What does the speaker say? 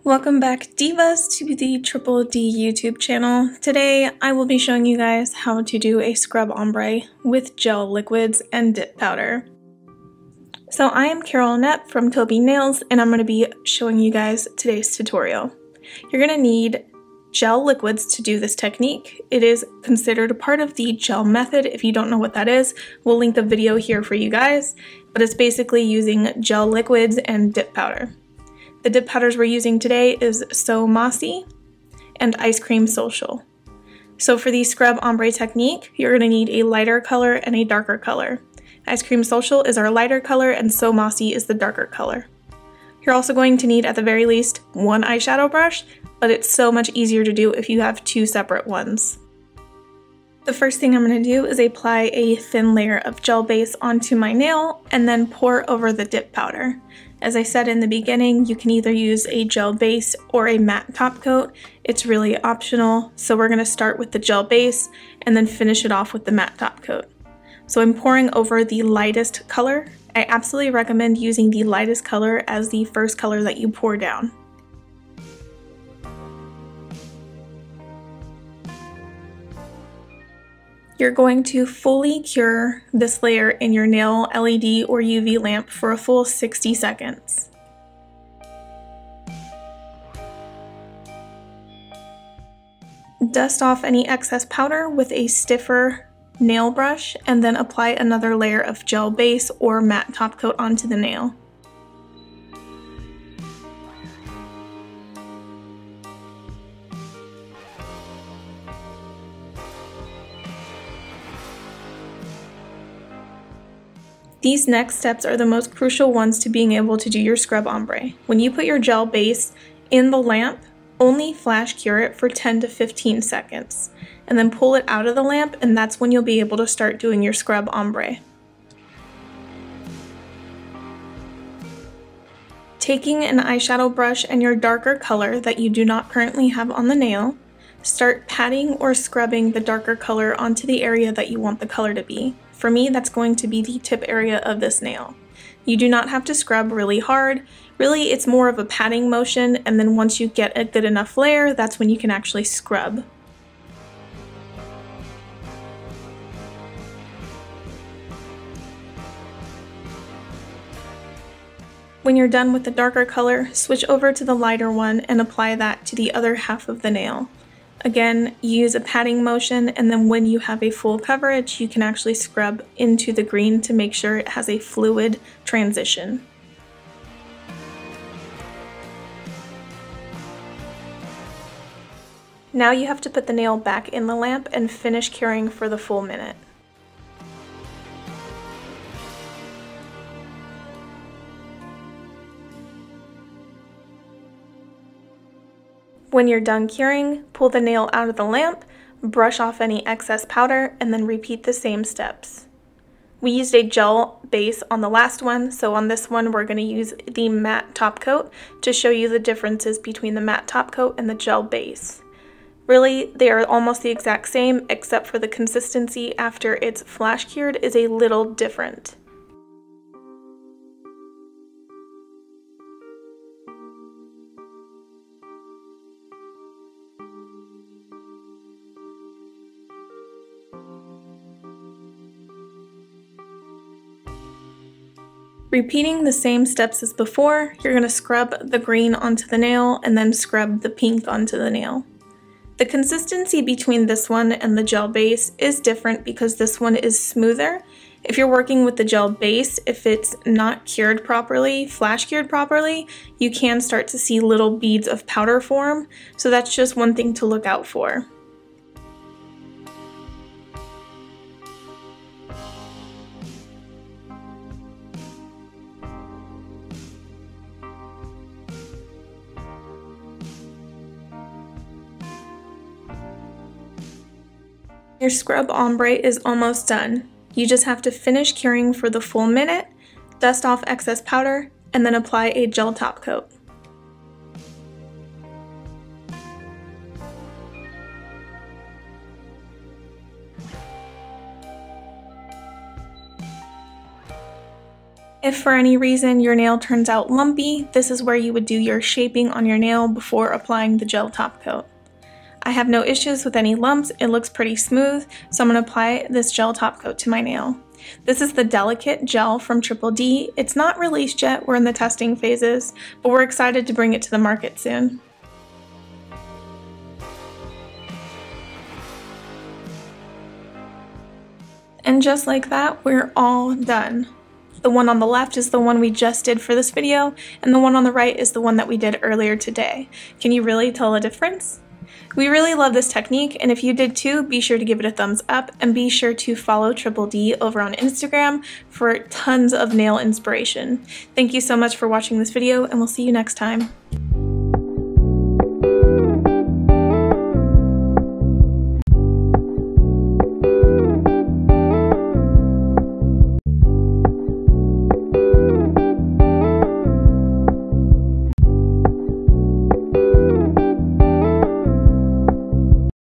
Welcome back, Divas, to the Triple D YouTube channel. Today, I will be showing you guys how to do a scrub ombre with gel liquids and dip powder. So I am Annette from Toby Nails, and I'm going to be showing you guys today's tutorial. You're going to need gel liquids to do this technique. It is considered a part of the gel method. If you don't know what that is, we'll link a video here for you guys, but it's basically using gel liquids and dip powder. The dip powders we're using today is So Mossy and Ice Cream Social. So for the scrub ombre technique, you're going to need a lighter color and a darker color. Ice Cream Social is our lighter color and So Mossy is the darker color. You're also going to need, at the very least, one eyeshadow brush, but it's so much easier to do if you have two separate ones. The first thing I'm going to do is apply a thin layer of gel base onto my nail and then pour over the dip powder. As I said in the beginning, you can either use a gel base or a matte top coat. It's really optional, so we're going to start with the gel base and then finish it off with the matte top coat. So I'm pouring over the lightest color. I absolutely recommend using the lightest color as the first color that you pour down. You're going to fully cure this layer in your nail LED or UV lamp for a full 60 seconds. Dust off any excess powder with a stiffer nail brush and then apply another layer of gel base or matte top coat onto the nail. These next steps are the most crucial ones to being able to do your scrub ombre. When you put your gel base in the lamp, only flash cure it for 10 to 15 seconds, and then pull it out of the lamp, and that's when you'll be able to start doing your scrub ombre. Taking an eyeshadow brush and your darker color that you do not currently have on the nail, start patting or scrubbing the darker color onto the area that you want the color to be. For me, that's going to be the tip area of this nail. You do not have to scrub really hard. Really, it's more of a patting motion, and then once you get a good enough layer, that's when you can actually scrub. When you're done with the darker color, switch over to the lighter one and apply that to the other half of the nail. Again, use a patting motion, and then when you have a full coverage, you can actually scrub into the green to make sure it has a fluid transition. Now you have to put the nail back in the lamp and finish curing for the full minute. When you're done curing, pull the nail out of the lamp, brush off any excess powder, and then repeat the same steps. We used a gel base on the last one, so on this one we're going to use the matte top coat to show you the differences between the matte top coat and the gel base. Really, they are almost the exact same, except for the consistency after it's flash cured is a little different. Repeating the same steps as before, you're going to scrub the green onto the nail and then scrub the pink onto the nail. The consistency between this one and the gel base is different because this one is smoother. If you're working with the gel base, if it's not cured properly, flash cured properly, you can start to see little beads of powder form, so that's just one thing to look out for. Your scrub ombre is almost done. You just have to finish curing for the full minute, dust off excess powder, and then apply a gel top coat. If for any reason your nail turns out lumpy, this is where you would do your shaping on your nail before applying the gel top coat. I have no issues with any lumps, it looks pretty smooth, so I'm going to apply this gel top coat to my nail. This is the Delicate Gel from Triple D. It's not released yet, we're in the testing phases, but we're excited to bring it to the market soon. And just like that, we're all done. The one on the left is the one we just did for this video, and the one on the right is the one that we did earlier today. Can you really tell a difference? We really love this technique, and if you did too, be sure to give it a thumbs up and be sure to follow Triple D over on Instagram for tons of nail inspiration. Thank you so much for watching this video, and we'll see you next time.